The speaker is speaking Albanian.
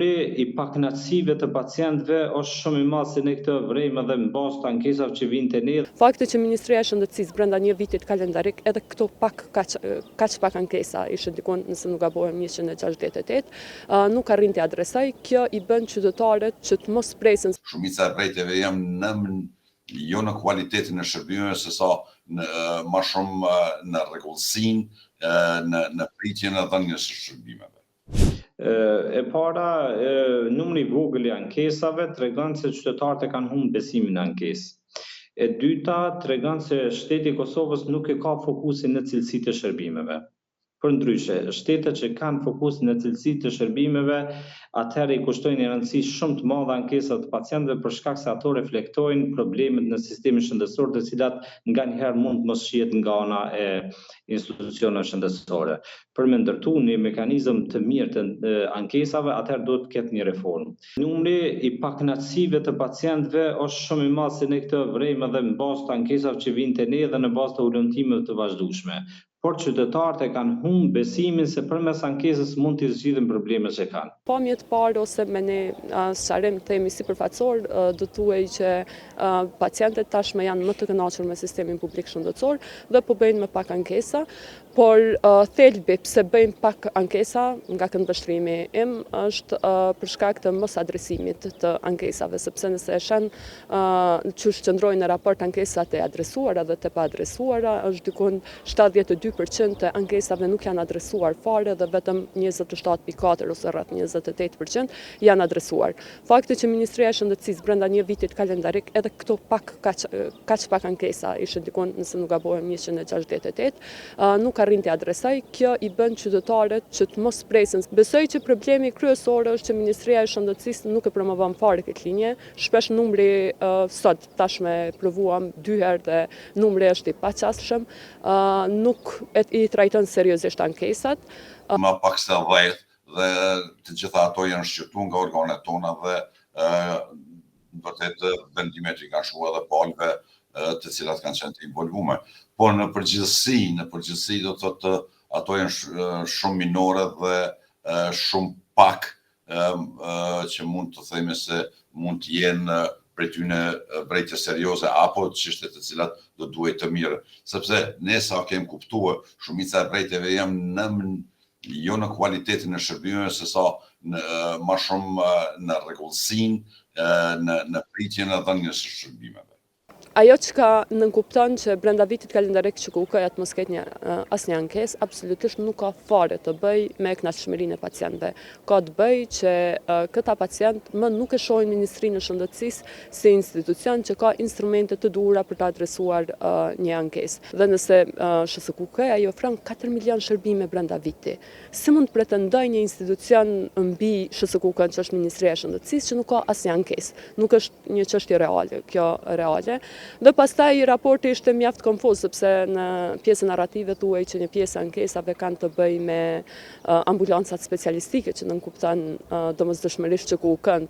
Numri i pakënaqësive të pacientëve është shumë i madh se ne këtë vrejmë edhe mbas të ankesave që vijnë te ne. Fakti që Ministria e Shëndetësisë brenda një vitit kalendarik edhe këto kaq pak ankesa ishin diku, nëse nuk gabohem 168, nuk arrin të adresoj. Kjo i bën qytetarët që të mos presin. Shumica e brejtjeve janë jo në kualitetin e shërbimeve, sesa më shumë në rregullsinë, në pritjen e dhënies së shërbimeve. E para, numri i vogël i ankesave tregon se qytetarët e kanë humbur besimin në ankesë. E dyta tregon se shteti i Kosovës nuk e ka fokusin në cilësitë e shërbimeve. Përndryshe, shtetet që kanë fokus në cilësitë të shërbimeve, atëherë i kushtojnë një rëndësi shumë të madhe ankesave të pacientëve për shkak se ato reflektojnë problemet në sistemin shëndetësor, të cilat nganjëherë mund të mos shihet nga ana e institucioneve shëndetësore. Për me ndërtu një mekanizëm të mirë të ankesave, atëherë duhet të ketë një reformë. Numri i pakënaqësive të pacientëve është shumë i madh se ne këtë vrejmë edhe në bazë të ankesave që vijnë te ne dhe në bazë të ulëmtimeve të vazhdueshme. Por qytetarët e kanë humbur besimin se përmes ankesës mund të zgjidhin problemet që kanë. Pamje të parë ose me një sqarim themi sipërfaqësor, do thuaj që pacientët tashmë janë më të kënaqur me sistemin publik shëndetësor dhe po bëjnë më pak ankesa, por thelbi pse bëjnë pak ankesa nga këndvështrimi im është për shkak të mos adresimit të ankesave, sepse nëse e shën çush qëndrojnë në raport ankesat e adresuara dhe të pa adresuara, është diku 72% të ankesave nuk janë adresuar fare dhe vetëm 27.4 ose rreth 28% janë adresuar. Fakti që Ministria e Shëndetësisë brenda një vitit kalendarik edhe këto kaq pak ankesa ishin diku, nëse nuk gabohem 168, nuk arrin të adresoj. Kjo i bën qytetarët që të mos presin. Besoj që problemi kryesor është që Ministria e Shëndetësisë nuk e promovon fare këtë linje. Shpesh numri sot tashmë provuam 2 herë dhe numri është i paqasshëm. Nuk i trajton seriozisht ankesat. Më pak se 10 dhe të gjitha ato janë shqyrtuar nga organet tona dhe vërtet vendimet i kanë shkuar edhe palëve të cilat kanë qenë të involvuar. Por në përgjithësi do të thotë ato janë shumë minore dhe shumë pak që mund të themi se mund të jenë prej tyne brejtje serioze apo çështje të cilat do duhet të mirë, sepse ne sa kemi kuptuar, shumica e brejtjeve janë jo në kualitetin e shërbimeve, sesa më shumë në rregullsinë, në pritjen e dhënies së shërbimeve. Ajo që nënkupton që brenda vitit kalendarik që KUK-ja të mos ketë asnjë ankesë, absolutisht nuk ka fare të bëj me kënaqësmërinë e pacientëve. Ka të bëj që këta pacient më nuk e shohin Ministrinë e Shëndetësisë si institucion që ka instrumente të duhura për të adresuar një ankesë. Dhe nëse SHSKUK-ja i ofron 4 milion shërbime brenda viti, si mund të pretendoj një institucion mbi SHSKUK-n që është Ministria e Shëndetësisë që nuk ka asnjë ankesë? Nuk është një çështje reale, kjo reale. Dhe pastaj raporti ishte mjaft konfuz, sepse në pjesën narrative thuaj që një pjesë ankesave kanë të bëjë me ambulancat specialistike që nënkupton domosdoshmërisht që KUK-n.